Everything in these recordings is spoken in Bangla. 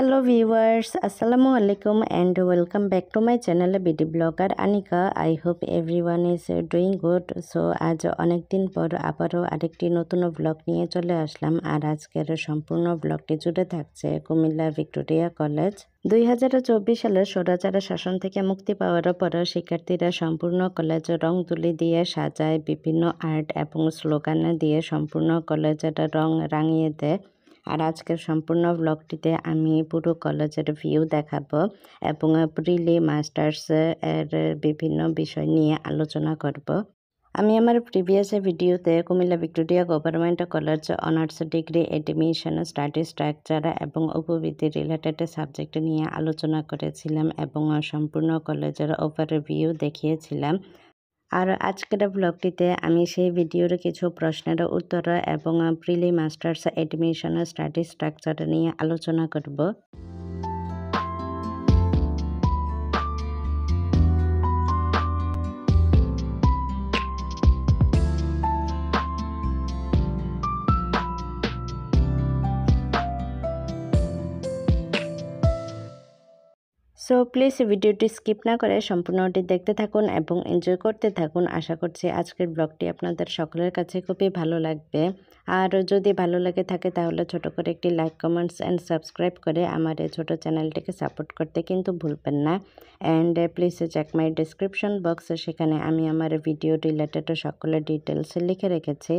Hello viewers, Assalamu alaikum and welcome back to my channel BD Blogger Anika. I hope everyone is doing good. So আজ অনেক দিন পর আবারও আরেকটি নতুন ব্লগ নিয়ে চলে আসলাম আর আজকের সম্পূর্ণ ব্লগটি জুড়ে থাকছে কুমিল্লা ভিক্টোরিয়া কলেজ। 2024 সালের স্বৈরাচার শাসন থেকে মুক্তি পাওয়ার পর শিক্ষার্থীরা সম্পূর্ণ কলেজ রং তুলি দিয়ে সাজায়, বিভিন্ন আর্ট এবং স্লোগান দিয়ে সম্পূর্ণ কলেজের রং রাঙিয়ে দেয়। আর আজকের সম্পূর্ণ ব্লগটিতে আমি পুরো কলেজের ভিউ দেখাবো এবং প্রিলি মাস্টার্স এর বিভিন্ন বিষয় নিয়ে আলোচনা করব। আমি আমার প্রিভিয়াস ভিডিওতে Comilla Victoria government college honours degree admission study structure এবং উপবৃত্তি রিলেটেড সাবজেক্ট নিয়ে আলোচনা করেছিলাম এবং সম্পূর্ণ কলেজের ওভারভিউ দেখিয়েছিলাম। আর আজকের ব্লগটিতে আমি সেই ভিডিওর কিছু প্রশ্নের উত্তর এবং প্রিলি মাস্টার্স এডমিশন স্টাডি স্ট্রাকচার নিয়ে আলোচনা করব। সো প্লিজ ভিডিওটি স্কিপ না করে সম্পূর্ণটি দেখতে থাকুন এবং এনজয় করতে থাকুন। আশা করছি আজকের ব্লগটি আপনাদের সকলের কাছে খুবই ভালো লাগবে। আর যদি ভালো লাগে থাকে তাহলে ছোট করে একটি লাইক, কমেন্টস অ্যান্ড সাবস্ক্রাইব করে আমার এই ছোটো চ্যানেলটিকে সাপোর্ট করতে কিন্তু ভুলবেন না। And please check my description box, সেখানে আমি আমার ভিডিও রিলেটেড সকলের ডিটেলস লিখে রেখেছি।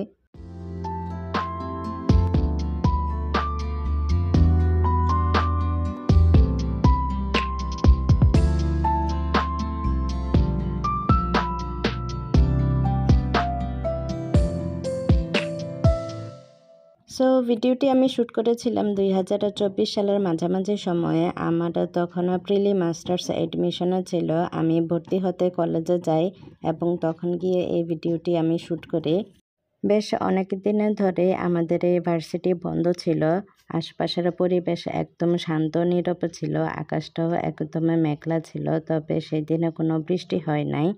সো ভিডিওটি আমি শ্যুট করেছিলাম 2024 সালের মাঝামাঝি সময়ে। আমার তখন প্রিলি মাস্টার্স এডমিশনে ছিল। আমি ভর্তি হতে কলেজে যাই এবং তখন গিয়ে এই ভিডিওটি আমি শ্যুট করি। বেশ অনেক দিন ধরে আমাদের এই ভার্সিটি বন্ধ ছিল। আশপাশের পরিবেশ একদম শান্ত নীরব ছিল, আকাশটাও একদম মেঘলা ছিল, তবে সেই দিনে কোনো বৃষ্টি হয় নাই।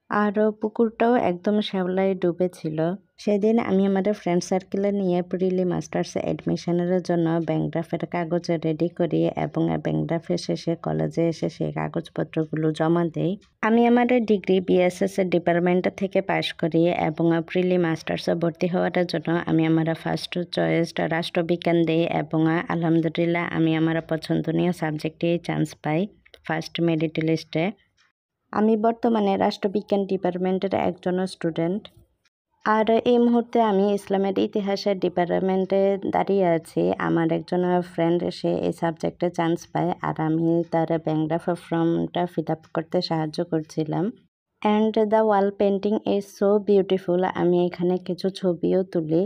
আর পুকুরটাও একদম শ্যাওলায় ডুবেছিল। সেদিন আমি আমার ফ্রেন্ড সার্কেলে নিয়ে প্রিলি মাস্টার্স এডমিশনের জন্য ব্যাংকড্রাফের কাগজ রেডি করি এবং ব্যাংকড্রাফে শেষে কলেজে এসে সেই কাগজপত্রগুলো জমা দিই। আমি আমার ডিগ্রি বিএসএস ডিপার্টমেন্ট থেকে পাশ করি এবং প্রিলি মাস্টার্সে ভর্তি হওয়ার জন্য আমি আমার ফার্স্ট চয়েস রাষ্ট্রবিজ্ঞান দিই এবং আলহামদুলিল্লাহ আমি আমার পছন্দনীয় সাবজেক্টে চান্স পাই ফার্স্ট মেরিট লিস্টে। আমি বর্তমানে রাষ্ট্রবিজ্ঞান ডিপার্টমেন্টের একজন স্টুডেন্ট। আর এই মুহূর্তে আমি ইসলামের ইতিহাসের ডিপার্টমেন্টে দাঁড়িয়ে আছি। আমার একজন ফ্রেন্ড সে এই সাবজেক্টে চান্স পায় আর আমি তার ব্যাংকড্রাফ ফর্মটা ফিল আপ করতে সাহায্য করছিলাম। And the wall painting is so beautiful. আমি এখানে কিছু ছবিও তুলি।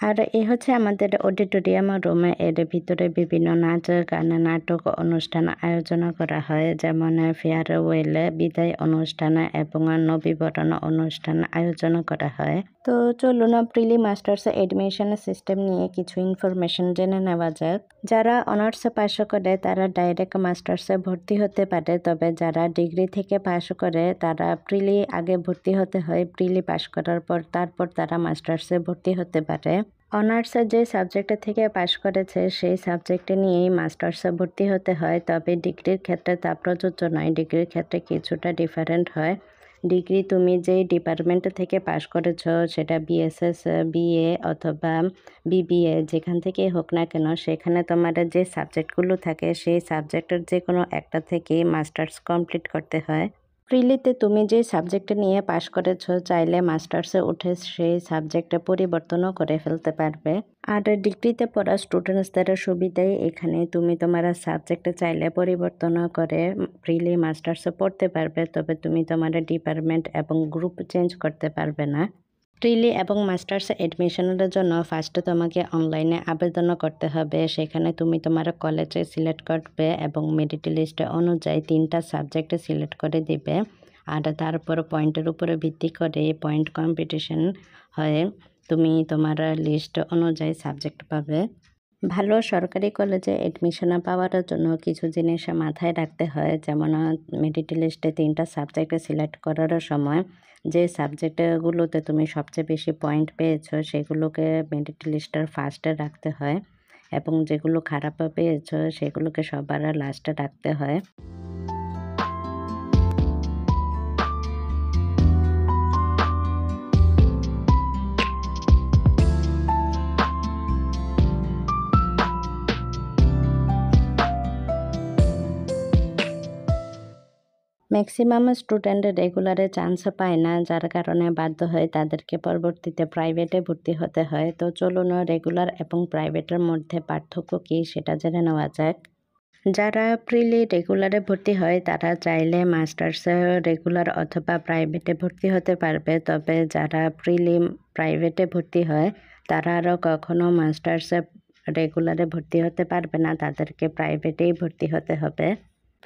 আর এই হচ্ছে আমাদের অডিটোরিয়াম রুম। এর ভিতরে বিভিন্ন নাচ, গান, নাটক অনুষ্ঠান আয়োজন করা হয়, যেমন ফেয়ারওয়েল, বিদায় অনুষ্ঠান এবং নবীবরণ অনুষ্ঠান আয়োজন করা হয়। তো চলুন প্রিলি মাস্টার্স এডমিশন সিস্টেম নিয়ে কিছু ইনফরমেশন জেনে নেওয়া যাক। যারা অনার্স পাস করে তারা ডাইরেক্ট মাস্টার্সে ভর্তি হতে পারে, তবে যারা ডিগ্রি থেকে পাস করে তারা প্রিলি আগে ভর্তি হতে হয়। প্রিলি পাস করার পর তারপর তারা মাস্টার্সে ভর্তি হতে পারে। অনার্স যে সাবজেক্ট থেকে পাশ করেছে সেই সাবজেক্টে নিয়েই মাস্টার্সে ভর্তি হতে হয়, তবে ডিগ্রির ক্ষেত্রে তা প্রযোজ্য নয়। ডিগ্রির ক্ষেত্রে কিছুটা ডিফারেন্ট হয়। ডিগ্রি তুমি যেই ডিপার্টমেন্ট থেকে পাশ করেছ, সেটা বিএসএস, বিএ অথবা বিবিএ যেখান থেকেই হোক না কেন, সেখানে তোমার যে সাবজেক্টগুলো থাকে সেই সাবজেক্টের যে কোনো একটা থেকেই মাস্টার্স কমপ্লিট করতে হয়। প্রিলিতে তুমি যে সাবজেক্টে নিয়ে পাশ করেছ চাইলে মাস্টার্সে উঠে সেই সাবজেক্টে পরিবর্তনও করে ফেলতে পারবে। আর ডিগ্রিতে পড়া স্টুডেন্টসদের সুবিধায় এখানে তুমি তোমার সাবজেক্টে চাইলে পরিবর্তন করে প্রিলি মাস্টার্সে পড়তে পারবে, তবে তুমি তোমার ডিপার্টমেন্ট এবং গ্রুপ চেঞ্জ করতে পারবে না। প্রিলি এবং মাস্টার্স এডমিশনের জন্য ফার্স্টে তোমাকে অনলাইনে আবেদন করতে হবে। সেখানে তুমি তোমার কলেজে সিলেক্ট করবে এবং মেরিট লিস্ট অনুযায়ী 3টা সাবজেক্ট সিলেক্ট করে দিবে। আর তারপর পয়েন্টের উপরে ভিত্তি করে পয়েন্ট কম্পিটিশন হয়ে তুমি তোমার লিস্ট অনুযায়ী সাবজেক্ট পাবে। ভালো সরকারি কলেজে অ্যাডমিশন পাওয়ার জন্য কিছু জিনিস মাথায় রাখতে হয়, যেমন মেরিট লিস্টে 3টা সাবজেক্টে সিলেক্ট করার সময় যে সাবজেক্টগুলোতে তুমি সবচেয়ে বেশি পয়েন্ট পেয়েছো সেগুলোকে মেরিট লিস্টের ফার্স্টে রাখতে হয় এবং যেগুলো খারাপ পেয়েছো সেগুলোকে সবার লাস্টে রাখতে হয়। ম্যাক্সিমাম স্টুডেন্ট রেগুলারে চান্স পায় না, যার কারণে বাধ্য হয়ে তাদেরকে পরবর্তীতে প্রাইভেটে ভর্তি হতে হয়। তো চলুন রেগুলার এবং প্রাইভেটের মধ্যে পার্থক্য কী সেটা জেনে নেওয়া যাক। যারা প্রিলি রেগুলারে ভর্তি হয় তারা চাইলে মাস্টার্স রেগুলার অথবা প্রাইভেটে ভর্তি হতে পারবে, তবে যারা প্রিলি প্রাইভেটে ভর্তি হয় তারা আরও কখনো মাস্টার্স রেগুলারে ভর্তি হতে পারবে না, তাদেরকে প্রাইভেটেই ভর্তি হতে হবে।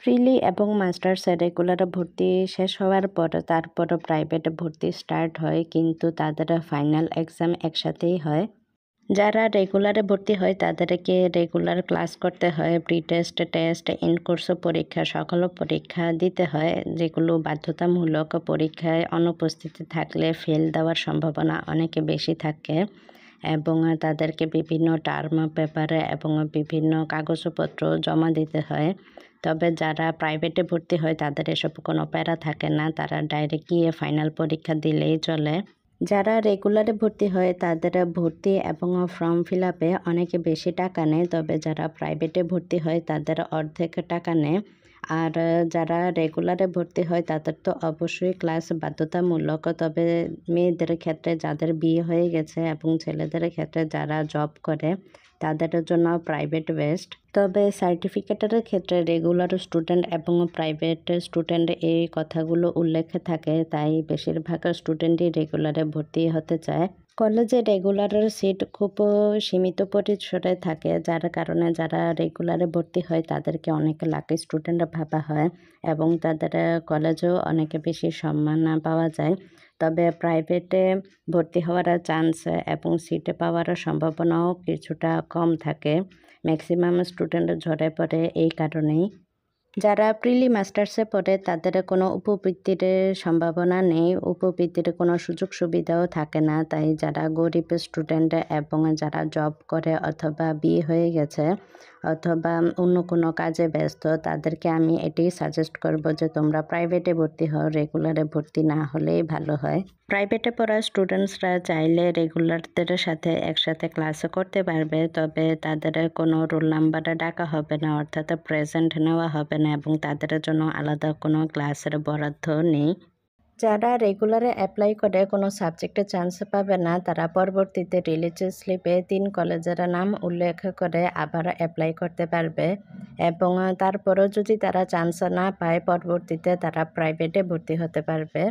প্রিলি এবং মাস্টার্স রেগুলারে ভর্তি শেষ হওয়ার পর তারপর প্রাইভেটে ভর্তি স্টার্ট হয়, কিন্তু তাদের ফাইনাল এক্সাম একসাথেই হয়। যারা রেগুলারে ভর্তি হয় তাদেরকে রেগুলার ক্লাস করতে হয়, pre test, test, in course পরীক্ষা সকল পরীক্ষা দিতে হয়, যেগুলো বাধ্যতামূলক। পরীক্ষায় অনুপস্থিতি থাকলে ফেল দেওয়ার সম্ভাবনা অনেক বেশি থাকে এবং তাদেরকে বিভিন্ন টার্ম পেপারে এবং বিভিন্ন কাগজপত্র জমা দিতে হয়। তবে যারা প্রাইভেটে ভর্তি হয় তাদের এসব কোনো প্যারা থাকে না, তারা ডাইরেক্ট গিয়ে ফাইনাল পরীক্ষা দিলেই চলে। যারা রেগুলারে ভর্তি হয় তাদের ভর্তি এবং ফর্ম ফিল আপে অনেক বেশি টাকা নেয়, তবে যারা প্রাইভেটে ভর্তি হয় তাদের অর্ধেক টাকা নেয়। আর যারা রেগুলারে ভর্তি হয় তাদের তো অবশ্যই ক্লাস বাধ্যতামূলক, তবে মেয়েদের ক্ষেত্রে যাদের বিয়ে হয়ে গেছে এবং ছেলেদের ক্ষেত্রে যারা জব করে তাদের জন্য প্রাইভেট বেস্ট। তবে সার্টিফিকেটের ক্ষেত্রে রেগুলার স্টুডেন্ট এবং প্রাইভেট স্টুডেন্ট এই কথাগুলো উল্লেখ থাকে, তাই বেশিরভাগ স্টুডেন্টই রেগুলারে ভর্তি হতে চায়। কলেজে রেগুলারের সিট খুব সীমিত পরিসরে থাকে, যার কারণে যারা রেগুলারে ভর্তি হয় তাদেরকে অনেক লাকি স্টুডেন্ট ভাবা হয় এবং তাদের কলেজেও অনেক বেশি সম্মান পাওয়া যায়। তবে প্রাইভেটে ভর্তি হওয়ার চান্স এবং সিটে পাওয়ার সম্ভাবনাও কিছুটা কম থাকে। ম্যাক্সিমাম স্টুডেন্ট ঝরে পড়ে এই কারণেই। যারা প্রিলি মাস্টার্সে পড়ে তাদের কোনো উপবৃত্তির সম্ভাবনা নেই, উপবৃত্তির কোনো সুযোগ সুবিধাও থাকে না, তাই যারা গরিব স্টুডেন্ট এবং যারা জব করে অথবা বিয়ে হয়ে গেছে অথবা অন্য কোনো কাজে ব্যস্ত তাদেরকে আমি এটাই সাজেস্ট করব যে তোমরা প্রাইভেটে ভর্তি হও, রেগুলারে ভর্তি না হলেই ভালো হয়। প্রাইভেটে পড়া স্টুডেন্টসরা চাইলে রেগুলারদের সাথে একসাথে ক্লাস করতে পারবে, তবে তাদের কোনো রোল নাম্বারে ডাকা হবে না, অর্থাৎ প্রেজেন্ট নেওয়া হবে না এবং তাদের জন্য আলাদা কোনো ক্লাসের বরাদ্দ নেই। যারা রেগুলারে অ্যাপ্লাই করে কোনো সাবজেক্টে চান্স পাবে না তারা পরবর্তীতে রিলিজ স্লিপে 3 কলেজের নাম উল্লেখ করে আবার অ্যাপ্লাই করতে পারবে এবং তারপরও যদি তারা চান্স না পায় পরবর্তীতে তারা প্রাইভেটে ভর্তি হতে পারবে।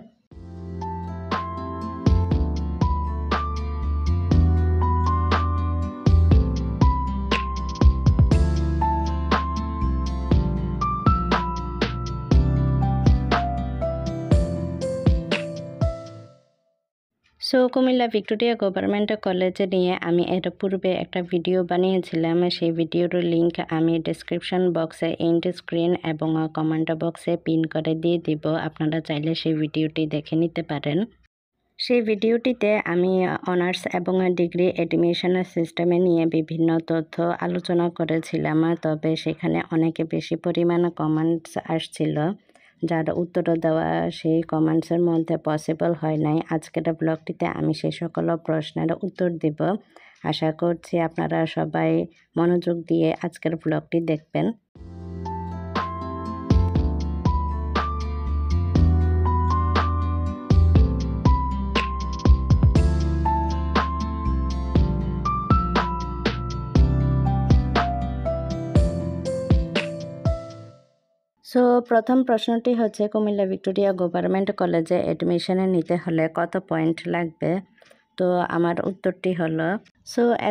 কুমিল্লা ভিক্টোরিয়া গভর্নমেন্ট কলেজ নিয়ে আমি এর পূর্বে একটা ভিডিও বানিয়েছিলাম, সেই ভিডিওর লিংক আমি ডেসক্রিপশন বক্সে, এন্ড স্ক্রিন এবং কমেন্ট বক্সে পিন করে দিয়ে দিব, আপনারা চাইলে সেই ভিডিওটি দেখে নিতে পারেন। সেই ভিডিওটিতে আমি অনার্স এবং ডিগ্রি অ্যাডমিশন সিস্টেমে নিয়ে বিভিন্ন তথ্য আলোচনা করেছিলাম, তবে সেখানে অনেক বেশি পরিমাণ কমেন্টস আসছিল, যার উত্তর দেওয়া সেই কমেন্টসের মধ্যে পসিবল হয় নাই। আজকের ব্লগটিতে আমি সেই সকল প্রশ্নের উত্তর দিব। আশা করছি আপনারা সবাই মনোযোগ দিয়ে আজকের ব্লগটি দেখবেন। প্রথম প্রশ্নটি হচ্ছে কুমিল্লা ভিক্টোরিয়া গভর্নমেন্ট কলেজে অ্যাডমিশনে নিতে হলে কত পয়েন্ট লাগবে? তো আমার উত্তরটি হলো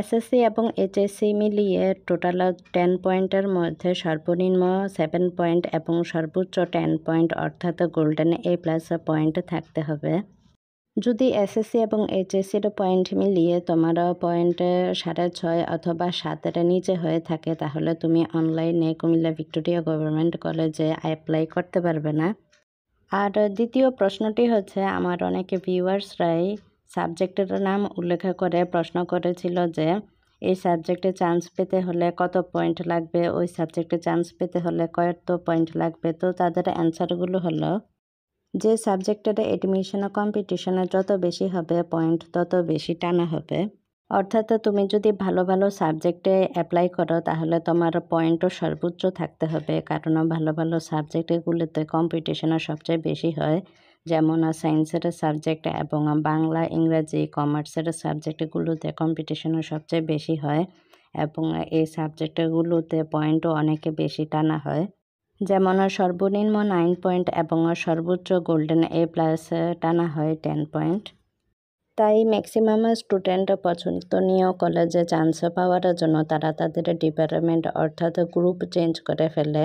এসএসসি এবং এইচএসসি মিলিয়ে টোটাল 10 পয়েন্টের মধ্যে সর্বনিম্ন 7 পয়েন্ট এবং সর্বোচ্চ 10 পয়েন্ট অর্থাৎ গোল্ডেন A+ পয়েন্ট থাকতে হবে। যদি এসএসসি এবং এইচএসসির পয়েন্ট মিলিয়ে তোমার পয়েন্ট 6.5 অথবা 7-এর নিচে হয়ে থাকে তাহলে তুমি অনলাইনে কুমিল্লা ভিক্টোরিয়া গভর্নমেন্ট কলেজে অ্যাপ্লাই করতে পারবে না। আর দ্বিতীয় প্রশ্নটি হচ্ছে, আমার অনেকে ভিউয়ার্সরাই সাবজেক্টের নাম উল্লেখ করে প্রশ্ন করেছিল যে এই সাবজেক্টে চান্স পেতে হলে কত পয়েন্ট লাগবে, ওই সাবজেক্টে চান্স পেতে হলে কত পয়েন্ট লাগবে। তো তাদের অ্যান্সারগুলো হলো, যে সাবজেক্টের অ্যাডমিশন কম্পিটিশনে যত বেশি হবে পয়েন্ট তত বেশি টানা হবে। অর্থাৎ তুমি যদি ভালো ভালো সাবজেক্টে অ্যাপ্লাই করো তাহলে তোমার পয়েন্টও সর্বোচ্চ থাকতে হবে, কারণ ভালো ভালো সাবজেক্টগুলোতে কম্পিটিশনও সবচেয়ে বেশি হয়। যেমন সায়েন্সের সাবজেক্ট এবং বাংলা, ইংরাজি, কমার্সের সাবজেক্টগুলোতে কম্পিটিশনও সবচেয়ে বেশি হয় এবং এই সাবজেক্টগুলোতে পয়েন্টও অনেক বেশি টানা হয়। যেমন সর্বনিম্ন 9 পয়েন্ট এবং সর্বোচ্চ গোল্ডেন A+ টানা হয় 10 পয়েন্ট। তাই ম্যাক্সিমাম স্টুডেন্ট পছন্দনীয় কলেজে চান্স পাওয়ার জন্য তারা তাদের ডিপার্টমেন্ট অর্থাৎ গ্রুপ চেঞ্জ করে ফেলে।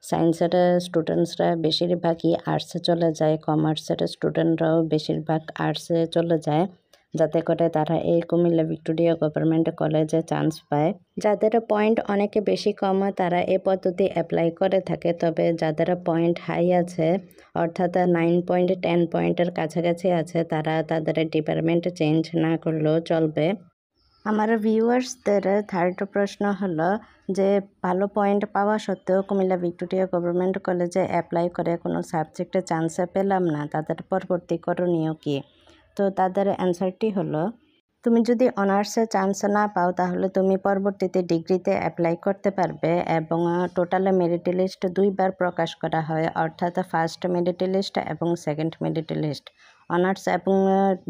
সায়েন্সের স্টুডেন্টসরা বেশিরভাগই আর্টসে চলে যায়, কমার্সের স্টুডেন্টরাও বেশিরভাগ আর্টসে চলে যায়, যাতে করে তারা এই কুমিল্লা ভিক্টোরিয়া গভর্নমেন্ট কলেজে চান্স পায়। যাদের পয়েন্ট অনেক বেশি কম তারা এই পদ্ধতি অ্যাপ্লাই করে থাকে, তবে যাদের পয়েন্ট হাই আছে অর্থাৎ 9 পয়েন্ট 10 পয়েন্টের কাছাকাছি আছে তারা তাদের ডিপার্টমেন্ট চেঞ্জ না করলেও চলবে। আমার ভিউয়ার্সদের থার্ড প্রশ্ন হলো যে ভালো পয়েন্ট পাওয়া সত্ত্বেও কুমিল্লা ভিক্টোরিয়া গভর্নমেন্ট কলেজে অ্যাপ্লাই করে কোনো সাবজেক্টে চান্স পেলাম না, তাদের পরবর্তী করণীয় কী? তো তাদের অ্যান্সারটি হলো, তুমি যদি অনার্সে চান্স না পাও তাহলে তুমি পরবর্তীতে ডিগ্রিতে অ্যাপ্লাই করতে পারবে এবং টোটাল মেরিট লিস্ট 2বার প্রকাশ করা হয়, অর্থাৎ ফার্স্ট মেরিট লিস্ট এবং সেকেন্ড মেরিট লিস্ট। অনার্স এবং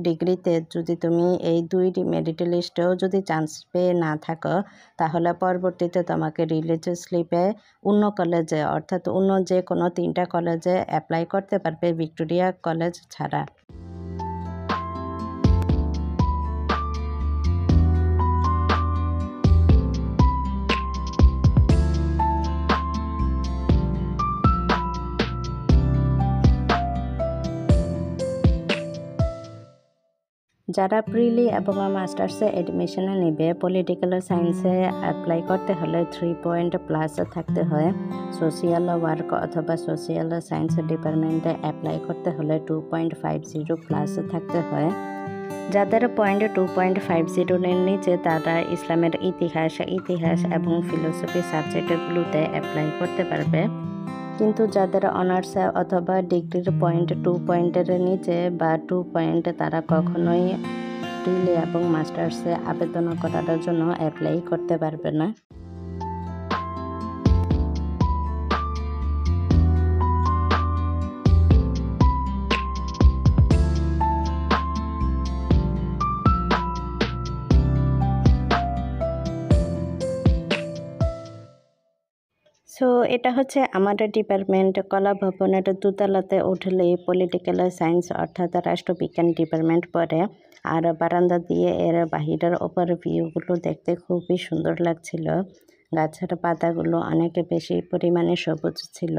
ডিগ্রিতে যদি তুমি এই 2 মেরিট লিস্টেও যদি চান্স পেয়ে না থাকো তাহলে পরবর্তীতে তোমাকে রিলিজ স্লিপে অন্য কলেজে অর্থাৎ অন্য যে কোনো 3টা কলেজে অ্যাপ্লাই করতে পারবে, ভিক্টোরিয়া কলেজ ছাড়া। যারা প্রিলি এবং মাস্টার্সে অ্যাডমিশনে নেবে, পলিটিক্যাল সায়েন্সে অ্যাপ্লাই করতে হলে 3 পয়েন্ট প্লাস থাকতে হয়। সোশিয়াল ওয়ার্ক অথবা সোশিয়াল সায়েন্স ডিপার্টমেন্টে অ্যাপ্লাই করতে হলে 2.50 প্লাস থাকতে হয়। যাদের পয়েন্ট 2.50-এর নিচে তারা ইসলামের ইতিহাস এবং ফিলোসফি সাবজেক্টগুলোতে অ্যাপ্লাই করতে পারবে। কিন্তু যাদের অনার্স অথবা ডিগ্রির পয়েন্ট 2 পয়েন্টের নিচে বা 2 পয়েন্ট তারা কখনোই প্রিলি এবং মাস্টার্সে আবেদন করার জন্য অ্যাপ্লাই করতে পারবে না। সো এটা হচ্ছে আমাদের ডিপার্টমেন্ট। কলা ভবনের দোতলাতে উঠলেই পলিটিক্যাল সায়েন্স অর্থাৎ রাষ্ট্রবিজ্ঞান ডিপার্টমেন্ট পড়ে। আর বারান্দা দিয়ে এর বাহিরের ওভারভিউগুলো দেখতে খুবই সুন্দর লাগছিল। গাছের পাতাগুলো অনেক বেশি পরিমাণে সবুজ ছিল।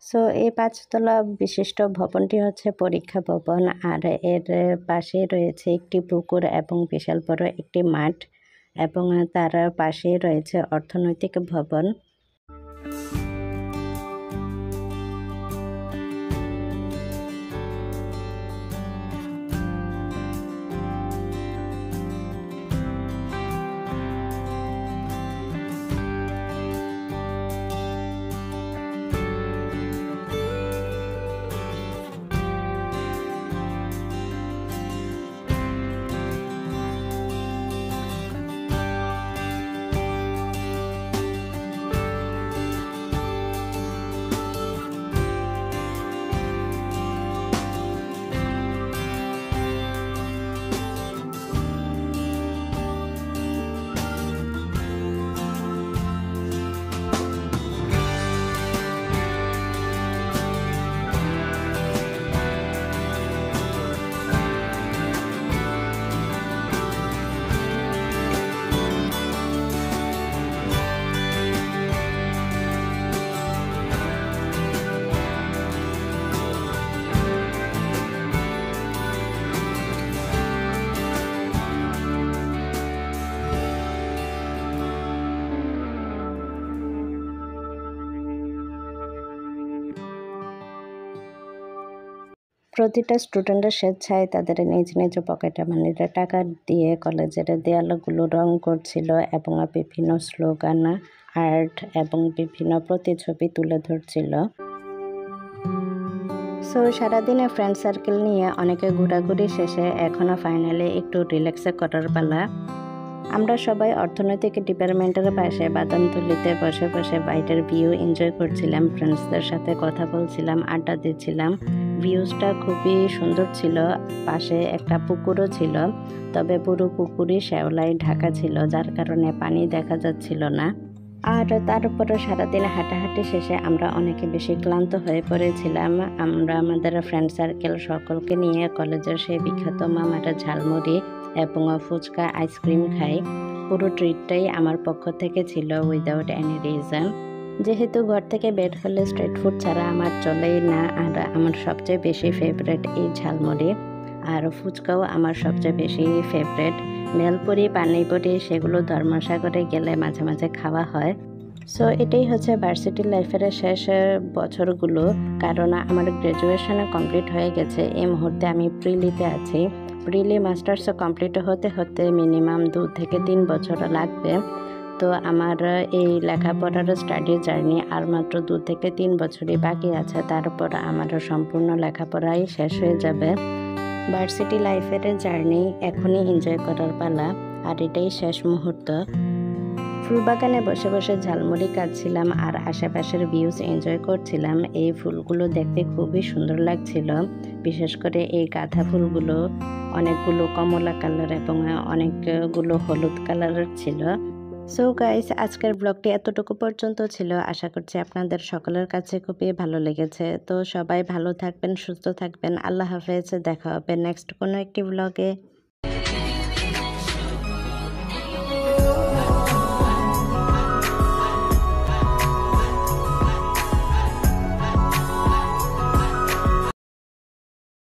সো এই 5 তলা বিশিষ্ট ভবনটি হচ্ছে পরীক্ষা ভবন, আর এর পাশেই রয়েছে একটি পুকুর এবং বিশাল বড় একটি মাঠ, এবং তার পাশেই রয়েছে অর্থনৈতিক ভবন। প্রতিটা স্টুডেন্টের স্বেচ্ছায় তাদের নিজ নিজ পকেটে মানিতে টাকা দিয়ে কলেজের দেয়ালগুলো রং করছিল এবং বিভিন্ন স্লোগান, আর্ট এবং বিভিন্ন প্রতিছবি তুলে ধরছিল। সো সারাদিনে ফ্রেন্ড সার্কেল নিয়ে অনেকে ঘোরাঘুরি শেষে এখনও ফাইনালি একটু রিল্যাক্সে করার পালা। আমরা সবাই অর্থনৈতিক ডিপার্টমেন্টের পাশে বাদামতলিতে বসে বসে বাইরের ভিউ এনজয় করছিলাম, ফ্রেন্ডসদের সাথে কথা বলছিলাম, আড্ডা দিচ্ছিলাম। ভিউজটা খুবই সুন্দর ছিল। পাশে একটা পুকুরও ছিল, তবে পুরো পুকুরই শ্যাওলায় ঢাকা ছিল, যার কারণে পানি দেখা যাচ্ছিল না। আর তার উপরে সারাদিন হাঁটাহাঁটি শেষে আমরা অনেকে বেশি ক্লান্ত হয়ে পড়েছিলাম। আমরা আমাদের ফ্রেন্ড সার্কেল সকলকে নিয়ে কলেজের সেই বিখ্যাত মামার ঝালমুড়ি এবং ফুচকা আইসক্রিম খাই। পুরো ট্রিটটাই আমার পক্ষ থেকে ছিল উইদাউট এনি রিজন। যেহেতু ঘর থেকে বের হলে স্ট্রিট ফুড ছাড়া আমার চলেই না, আর আমার সবচেয়ে বেশি ফেভারেট এই ঝালমুড়ি, আর ফুচকাও আমার সবচেয়ে বেশি ফেভারেট। ভেলপুরি, পানিপুরি সেগুলো ধর্মসাগরে গেলে মাঝে মাঝে খাওয়া হয়। সো এটাই হচ্ছে ভার্সিটি লাইফের শেষ বছরগুলো, কারণ আমার গ্র্যাজুয়েশনে কমপ্লিট হয়ে গেছে। এই মুহূর্তে আমি প্রিলিতে আছি। প্রিলি মাস্টার্স কমপ্লিট হতে হতে মিনিমাম 2 থেকে 3 বছর লাগবে। তো আমার এই লেখাপড়ার স্টাডি জার্নি আর মাত্র 2 থেকে 3 বছরই বাকি আছে, তারপর আমার সম্পূর্ণ লেখাপড়াই শেষ হয়ে যাবে। ভার্সিটি লাইফের জার্নি এখনই এনজয় করার পালা, আর এটাই শেষ মুহূর্ত। ফুলবাগানে বসে বসে ঝালমুড়ি কাটছিলাম আর আশেপাশের ভিউজ এনজয় করছিলাম। এই ফুলগুলো দেখতে খুবই সুন্দর লাগছিল, বিশেষ করে এই গাঁদা ফুলগুলো। অনেকগুলো কমলা কালার এবং অনেকগুলো হলুদ কালারের ছিল। সো গাইস, আজকের ব্লগটি এতটুকু পর্যন্ত ছিল। আশা করছি আপনাদের সকলের কাছে খুবই ভালো লেগেছে। তো সবাই ভালো থাকবেন, সুস্থ থাকবেন। আল্লাহ হাফেজ। দেখা হবে নেক্সট কোনো একটি ব্লগে।